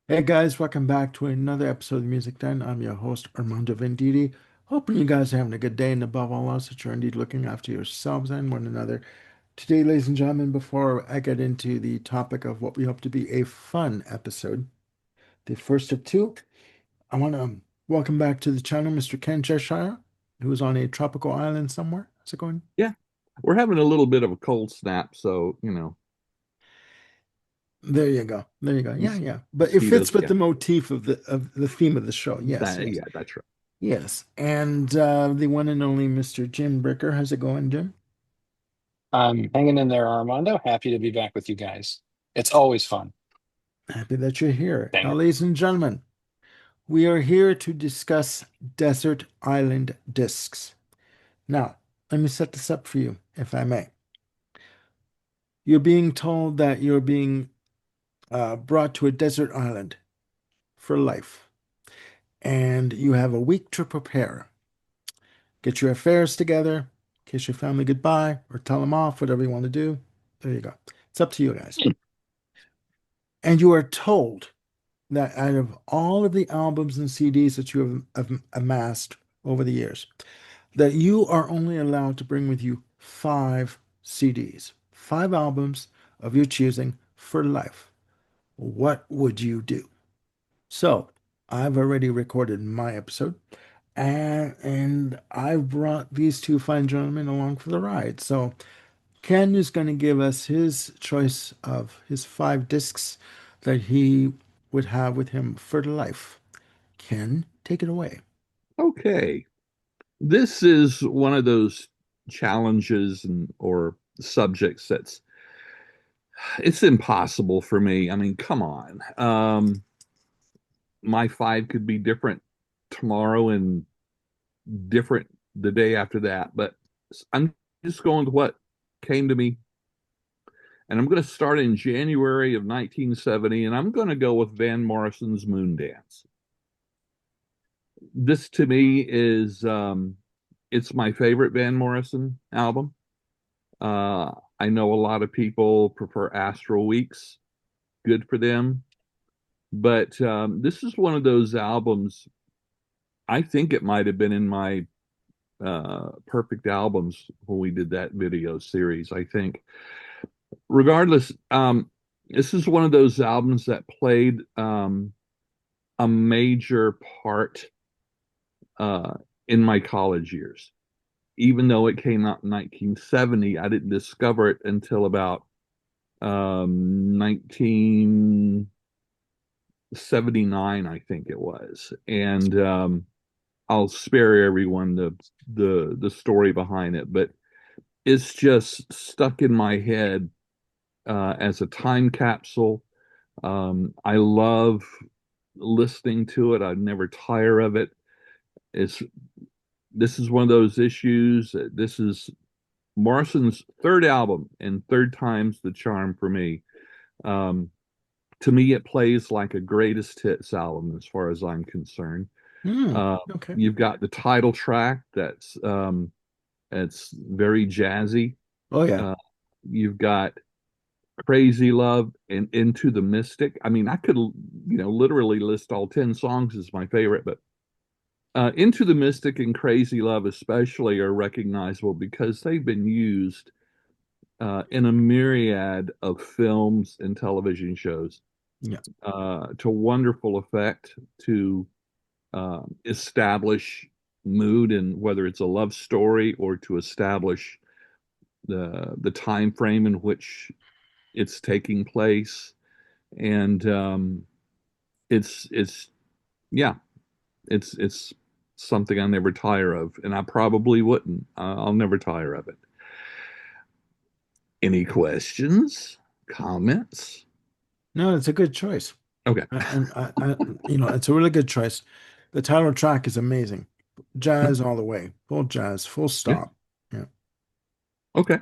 Hey guys, welcome back to another episode of Music Den. I'm your host, Armando Venditti. Hoping you guys are having a good day, and above all else, that you're indeed looking after yourselves and one another. Today, ladies and gentlemen, before I get into the topic of what we hope to be a fun episode, the first of two, I want to welcome back to the channel Mr. Ken Cheshire, who is on a tropical island somewhere. How's it going? Yeah, we're having a little bit of a cold snap, so There you go. There you go. Yeah, mos- yeah. But it fits mosquitoes. with Yeah, the motif of the theme of the show. Yes, that yes. yeah, that's right. Yes, and the one and only Mr. Jim Bricker. How's it going, Jim? I'm hanging in there, Armando. Happy to be back with you guys. It's always fun. Happy that you're here. Dang Now, it. ladies and gentlemen, we are here to discuss desert island discs. Now, let me set this up for you, if I may. You're being told that you're being brought to a desert island for life, and you have a week to prepare. Get your affairs together, kiss your family goodbye, or tell them off, whatever you want to do. There you go. It's up to you guys. And you are told that out of all of the albums and CDs that you have amassed over the years, that you are only allowed to bring with you five CDs, five albums of your choosing for life. What would you do? So, I've already recorded my episode, and I've brought these two fine gentlemen along for the ride. So, Ken is going to give us his choice of his five discs that he would have with him for life. Ken, take it away. Okay, this is one of those challenges and or subjects that's it's impossible for me. I mean, come on. My five could be different tomorrow and different the day after that, but I'm just going to what came to me. And I'm going to start in January of 1970, and I'm going to go with Van Morrison's Moondance. This to me is it's my favorite Van Morrison album. Uh, I know a lot of people prefer Astral Weeks, good for them, but this is one of those albums. I think it might have been in my perfect albums when we did that video series. I think, regardless, this is one of those albums that played a major part uh, in my college years. Even though it came out in 1970, I didn't discover it until about 1979, I think it was. And I'll spare everyone the story behind it, but it's just stuck in my head as a time capsule. I love listening to it. I never tire of it. It's This is one of those issues. This is Morrison's third album, and third time's the charm for me. Um, to me, it plays like a greatest hits album as far as I'm concerned. Hmm. Uh, Okay. you've got the title track that's it's very jazzy. Oh yeah. Uh, you've got Crazy Love and Into the Mystic. I mean, I could literally list all 10 songs as my favorite, but Into the Mystic and Crazy Love especially are recognizable because they've been used in a myriad of films and television shows Yeah. to wonderful effect to establish mood, and whether it's a love story or to establish the time frame in which it's taking place. And it's yeah, it's something I never tire of, and I probably wouldn't. I'll never tire of it. Any questions, comments? No, it's a good choice. Okay. It's a really good choice. The title track is amazing. Jazz all the way. Full jazz, full Yeah. stop. Yeah. Okay.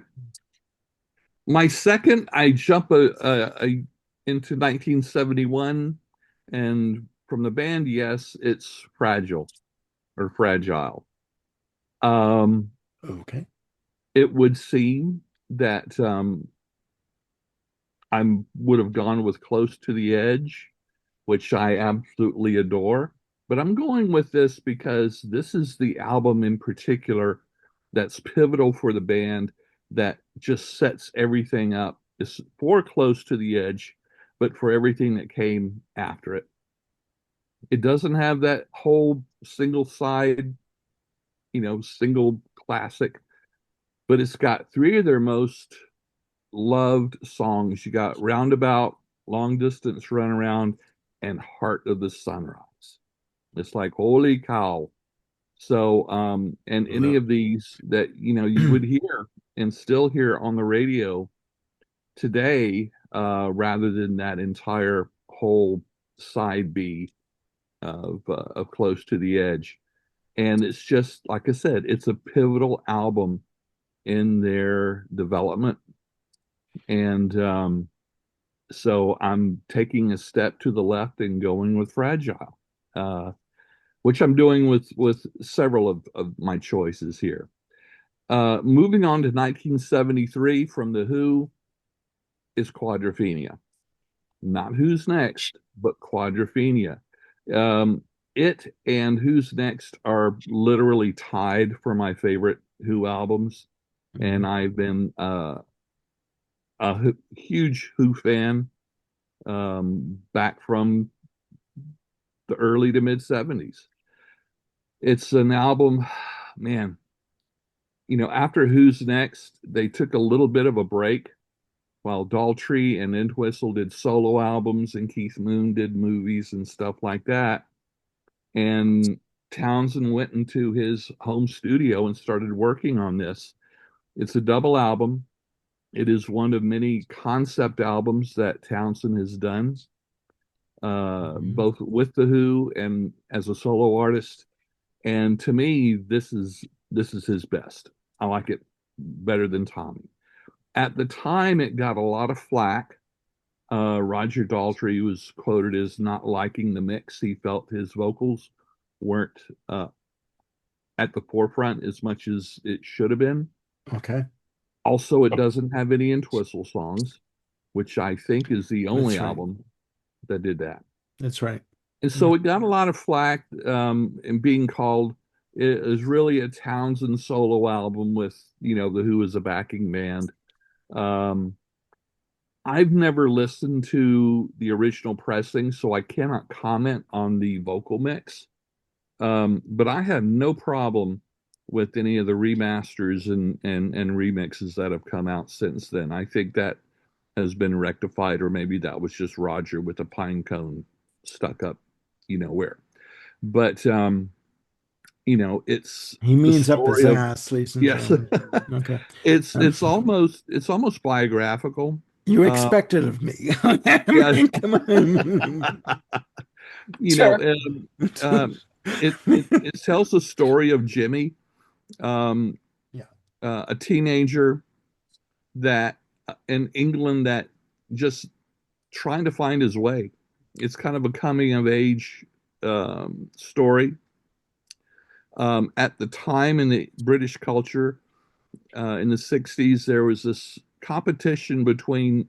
My second, I jump into 1971, and from the band, yes, it's Fragile or Fragile. Um, Okay. it would seem that I would have gone with Close to the Edge, which I absolutely adore. But I'm going with this because this is the album in particular that's pivotal for the band, that just sets everything up. It's for Close to the Edge, but for everything that came after it. It doesn't have that whole single side, single classic, but it's got three of their most loved songs. You got Roundabout, Long Distance Runaround, and Heart of the Sunrise. It's like, holy cow. So, and any Yeah. of these that, you would hear and still hear on the radio today, rather than that entire whole side B of Close to the Edge. And it's just, like I said, it's a pivotal album in their development. And so I'm taking a step to the left and going with Fragile, which I'm doing with several of my choices here. Moving on to 1973 from The Who is Quadrophenia. Not Who's Next, but Quadrophenia. Um, it and Who's Next are literally tied for my favorite Who albums, and I've been huge Who fan, back from the early to mid 70s. It's an album, man, after Who's Next, they took a little bit of a break while Daltrey and Entwistle did solo albums and Keith Moon did movies and stuff like that. And Townsend went into his home studio and started working on this. It's a double album. It is one of many concept albums that Townsend has done, both with The Who and as a solo artist. And to me, this is his best. I like it better than Tommy. At the time, it got a lot of flack. Roger Daltrey was quoted as not liking the mix. He felt his vocals weren't at the forefront as much as it should have been. Okay. Also, it doesn't have any Entwistle songs, which I think is the only That's right. album that did that. That's right. And so it got a lot of flack, and being called, it is really a Townsend solo album with, The Who as a backing band. Um, I've never listened to the original pressing, so I cannot comment on the vocal mix. But I have no problem with any of the remasters and remixes that have come out since then. I think that has been rectified, or maybe that was just Roger with a pine cone stuck up, where. But it's He the means up his story of, ass, ladies and yes, gentlemen. Okay. it's Um, it's almost biographical. you Uh, expected of me. I yeah, mean, come on. you know, Sure. um, um, it tells the story of Jimmy, um, Yeah. a teenager that in England that just trying to find his way. It's kind of a coming of age story. At the time in the British culture, in the 60s, there was this competition between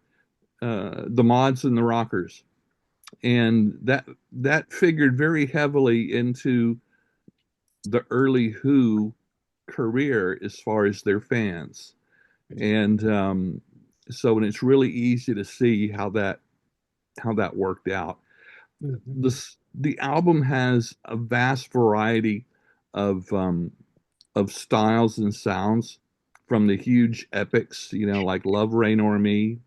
the mods and the rockers. And that figured very heavily into the early Who career as far as their fans. And so, and it's really easy to see how that worked out. The album has a vast variety of styles and sounds, from the huge epics, like Love Rain or Me,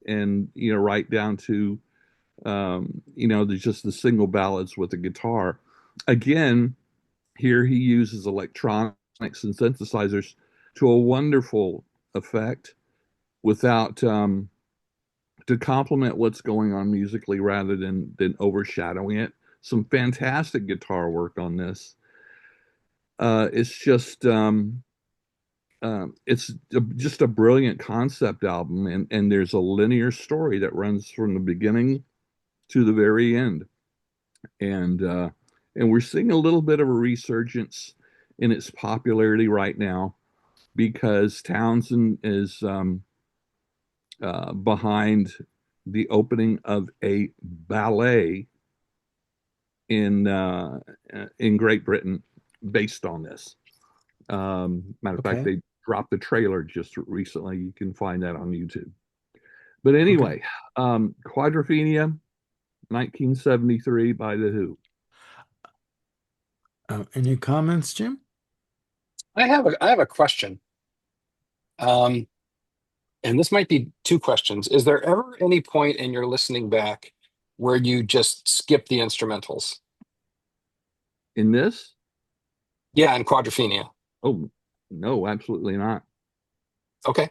and right down to just the single ballads with the guitar. Again, here he uses electronics and synthesizers to a wonderful effect, without to complement what's going on musically rather than overshadowing it. Some fantastic guitar work on this. Just a brilliant concept album, and there's a linear story that runs from the beginning to the very end, and we're seeing a little bit of a resurgence in its popularity right now, because Townsend is behind the opening of a ballet in Great Britain based on this. Matter of fact, Okay. they dropped the trailer just recently. You can find that on YouTube. But Okay. anyway, Quadrophenia, 1973 by The Who. Any comments, Jim? I have a question. Um, and this might be two questions. Is there ever any point in your listening back where you just skip the instrumentals? In this? Yeah, in Quadrophenia. Oh, no, absolutely not. Okay.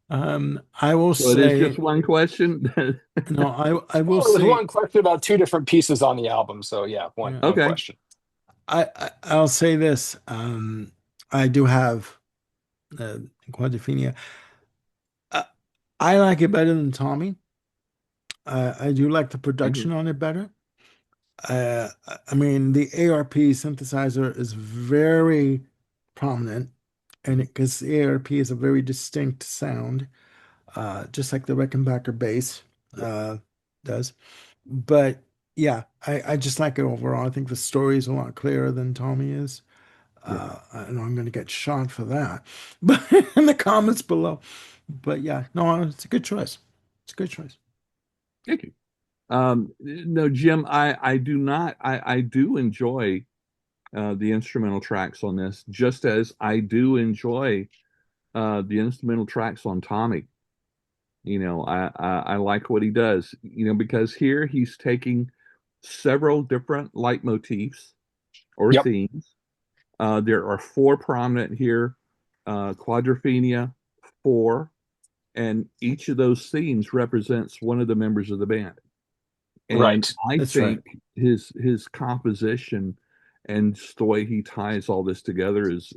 I will So it is say just one question. no. I will Well, it was say one question about two different pieces on the album. So yeah, one yeah. one Okay. question. I'll say this. I do have uh, Quadrophenia. Uh, I like it better than Tommy. I do like the Mhm. production on it better. Uh, I mean, the ARP synthesizer is very prominent, and because the ARP is a very distinct sound, just like the Rickenbacker bass Yeah. uh, does. But yeah, I just like it overall. I think the story is a lot clearer than Tommy is. Yeah. I know I'm going to get shot for that, but in the comments below. But yeah, no, it's a good choice. It's a good choice. Thank you. No, Jim, I do not. I do enjoy the instrumental tracks on this, just as I do enjoy the instrumental tracks on Tommy. I like what he does, because here he's taking several different leitmotifs or Yep. themes. There are four prominent here, Quadrophenia, four, and each of those themes represents one of the members of the band. And Right. I That's right. think his composition and just the way he ties all this together is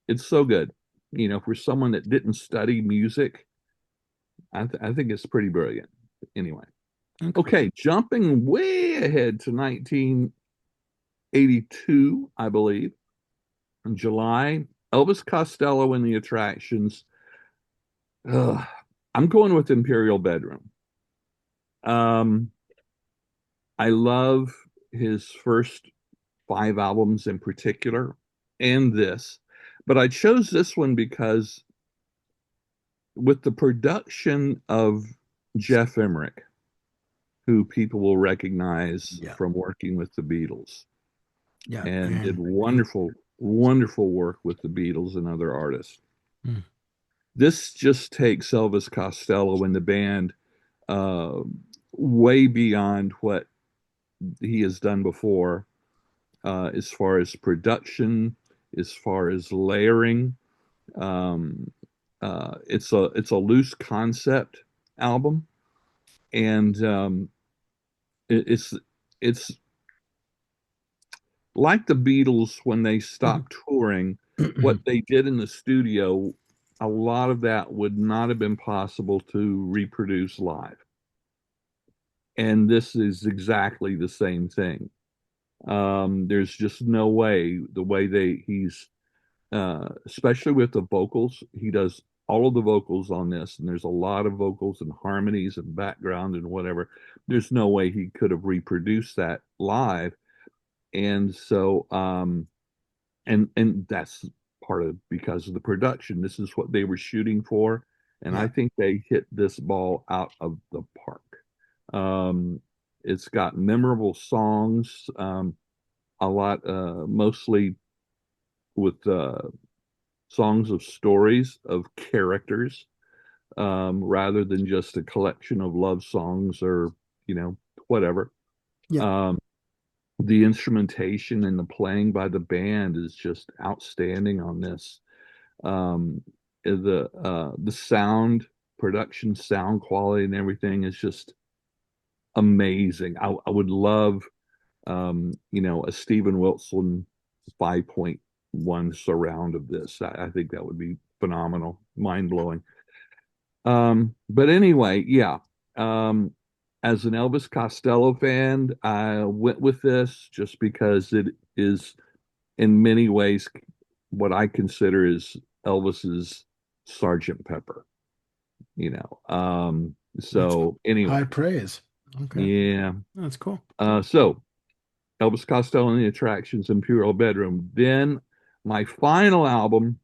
it's so good. For someone that didn't study music, I think it's pretty brilliant. Anyway, Okay. okay, jumping way ahead to 1982, I believe, in July, Elvis Costello and the Attractions. Ugh, I'm going with Imperial Bedroom. Um, I love his first five albums in particular, and this, but I chose this one because with the production of Jeff Emerick, who people will recognize Yeah. from working with the Beatles, Yeah. and did And wonderful, wonderful work with the Beatles and other artists. mm, This just takes Elvis Costello and the band uh, way beyond what he has done before, as far as production, as far as layering. Um, it's a loose concept album, and it's it's like the Beatles when they stopped touring. What they did in the studio, a lot of that would not have been possible to reproduce live. And this is exactly the same thing. There's just no way the way he's especially with the vocals, he does all of the vocals on this, and there's a lot of vocals and harmonies and background and whatever. There's no way he could have reproduced that live. And so and that's part of because of the production. This is what they were shooting for, and I yeah. think they hit this ball out of the park. Um, it's got memorable songs, a lot, mostly with songs of stories of characters, rather than just a collection of love songs or whatever. Yeah. Um, the instrumentation and the playing by the band is just outstanding on this. Um, the sound production, sound quality, and everything is just amazing. I would love a Steven Wilson 5.1 surround of this. I think that would be phenomenal, mind blowing. But anyway, yeah. Um, as an Elvis Costello fan, I went with this just because it is in many ways what I consider is Elvis's Sergeant Pepper. That's So anyway, high praise. Okay, Yeah. that's cool. So Elvis Costello and the Attractions, Imperial Bedroom. Then my final album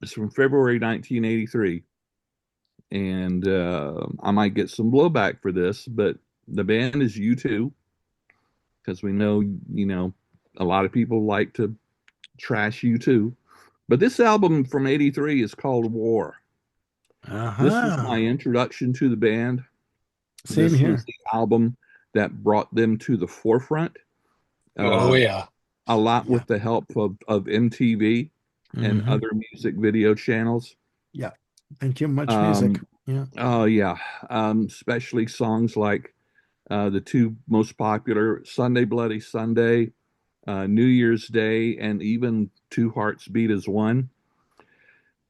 is from February 1983. And I might get some blowback for this, but the band is U2, because we know, a lot of people like to trash U2. But this album from 83 is called War. This was my Uh-huh. introduction to the band. Same This was here. the album that brought them to the forefront, Oh uh, yeah. a lot Yeah. with the help of MTV and Hmm. other music video channels. Yeah. Thank you. Much music. Um, Yeah. oh, yeah. Especially songs like the two most popular, Sunday Bloody Sunday, New Year's Day, and even Two Hearts Beat as One.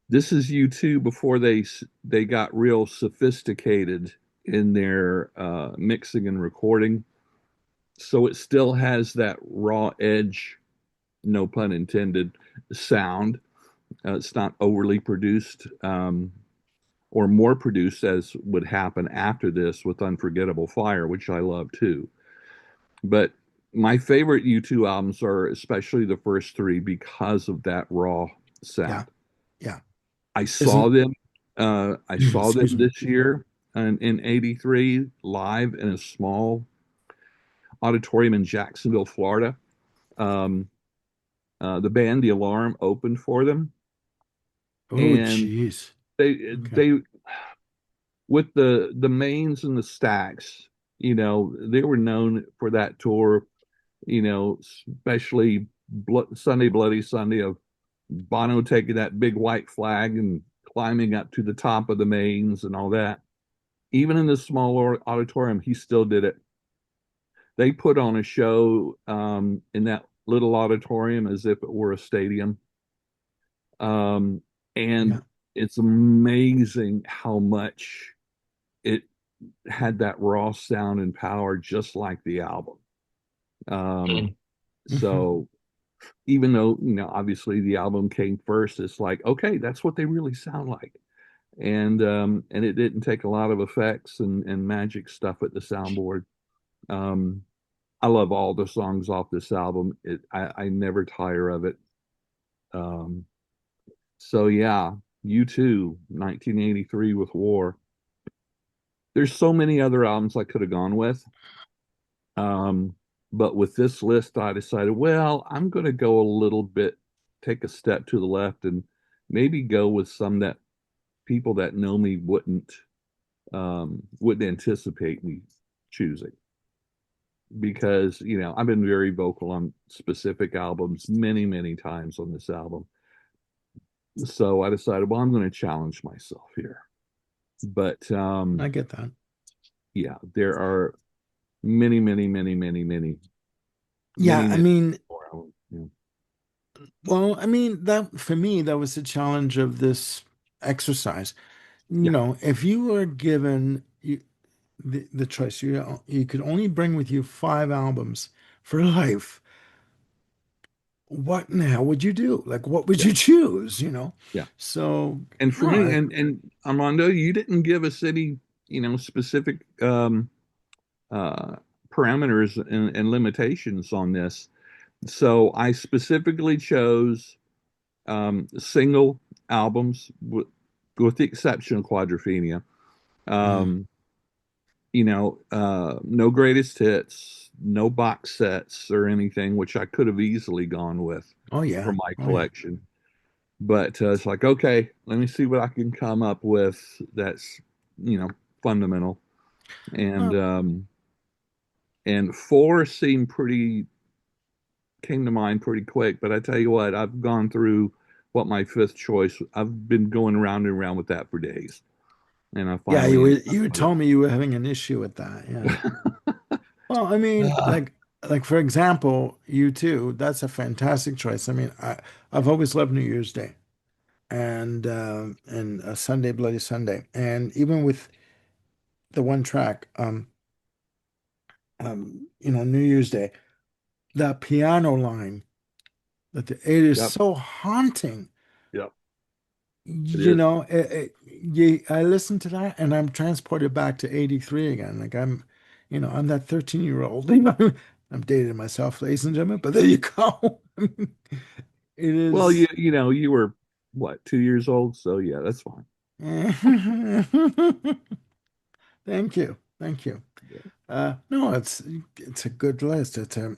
This is U2 before they got real sophisticated in their mixing and recording. So it still has that raw edge, no pun intended, sound. It's not overly produced, or more produced as would happen after this with Unforgettable Fire, which I love too. But my favorite U2 albums are especially the first three because of that raw Yeah. sound. Yeah. I saw Isn't them. I saw them excuse me. this year in '83 live in a small auditorium in Jacksonville, Florida. Um, the band The Alarm opened for them, Oh, and jeez. Okay. they with the Mains and the Stacks. They were known for that tour. Especially Sunday Bloody Sunday of Bono taking that big white flag and climbing up to the top of the Mains and all that. Even in this small auditorium, he still did it. They put on a show in that little auditorium as if it were a stadium. Um, Yeah. and it's amazing how much it had that raw sound and power, just like the album. Um, Mm. Hmm. so even though, obviously the album came first, it's like, okay, that's what they really sound like. And it didn't take a lot of effects and magic stuff at the soundboard. Um, I love all the songs off this album. I never tire of it. Um, so yeah, U2, 1983 with War. There's so many other albums I could have gone with. Um, but with this list, I decided, well, I'm going to go a little bit, take a step to the left, and maybe go with some that people that know me wouldn't anticipate me choosing, because I've been very vocal on specific albums many, many times on this album. So I decided, well, I'm going to challenge myself here. But I get that. yeah, there are many, many, many, many, many, Yeah. many, I many mean, more albums. Yeah. well, I mean, that for me, that was the challenge of this exercise. Yeah. If you were given the choice, you could only bring with you five albums for life. What now would you do? Like, what would Yeah. you choose? Yeah. So, And for no, me, and Armando, you didn't give us any, specific uh, parameters and limitations on this. So I specifically chose single albums, with the exception of Quadrophenia. mm, Um, no greatest hits, no box sets or anything, which I could have easily gone with oh for yeah, my oh yeah. collection. But it's like, okay, let me see what I can come up with that's, you know, fundamental. And Well, four seemed pretty came to mind pretty quick. But I tell you what, I've gone through what my fifth choice. I've been going round and round with that for days, and I yeah, finally ended up you with told me you were having an issue with that. Yeah. it. Well, I mean, Ah, like for example, you too. That's a fantastic choice. I mean, I've always loved New Year's Day and Sunday Bloody Sunday, and even with the one track, New Year's Day, that piano line it is Yep, so haunting. yep, it is. I listen to that and I'm transported back to 83 again. Like You know, I'm that 13-year-old. You know, I'm dating myself, ladies and gentlemen, but there you go. It Well, is. you know, you were what, 2 years old, so yeah, that's fine. Thank you. Thank you. No, it's a good list. It's a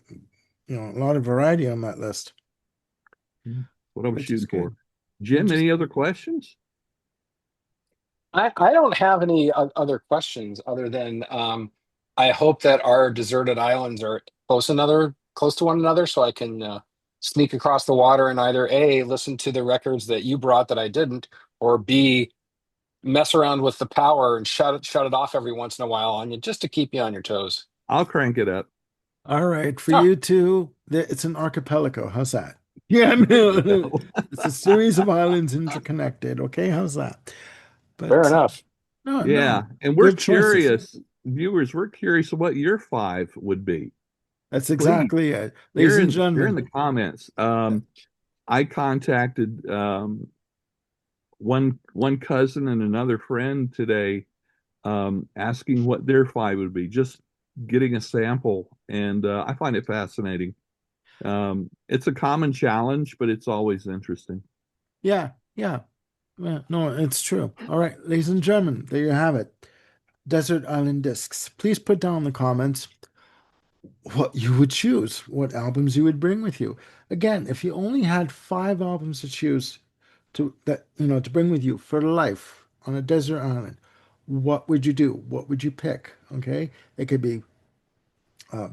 a lot of variety on that list, Yeah, what I was which is shooting for. good. Jim, Which is any other questions? I don't have any other questions other than I hope that our deserted islands are close to one another, so I can sneak across the water and either A, listen to the records that you brought that I didn't, or B, mess around with the power and shut it off every once in a while on you just to keep you on your toes. I'll crank it up. all right for Ah, you two. It's an archipelago. How's that? Yeah, There you no, go. it's a series of islands interconnected. Okay, how's that? fair But enough. no, Yeah, no, and we're good choices. curious, viewers, we're curious what your five would be. That's Please, exactly it, ladies and share in the gentlemen. comments. I contacted one cousin and another friend today, asking what their five would be, just getting a sample, and I find it fascinating. It's a common challenge, but it's always interesting. Yeah, yeah. Well, no, it's true. All right, ladies and gentlemen, there you have it. Desert Island Discs. Please put down in the comments what you would choose, what albums you would bring with you. Again, if you only had 5 albums to choose to bring with you for life on a desert island, what would you do? What would you pick? Okay, it could be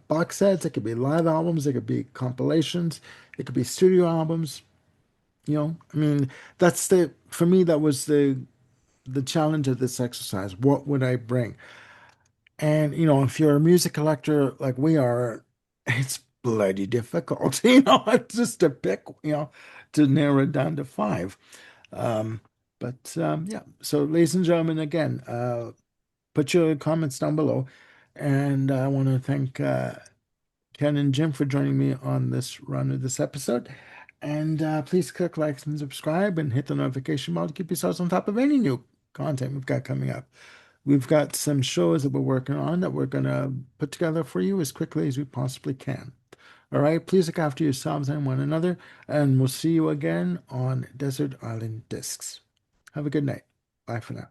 box sets, it could be live albums, it could be compilations, it could be studio albums. I mean, that's the for me that was the challenge of this exercise. What would I bring? And if you're a music collector like we are, it's bloody difficult, just to pick, to narrow it down to 5. Um, but yeah, so ladies and gentlemen, again, put your comments down below. And I want to thank Ken and Jim for joining me on this run of this episode. And please click like and subscribe and hit the notification bell to keep yourselves on top of any new content we've got coming up. We've got some shows that we're working on that we're going to put together for you as quickly as we possibly can. All right, please look after yourselves and one another, and we'll see you again on Desert Island Discs. Have a good night. Bye for now.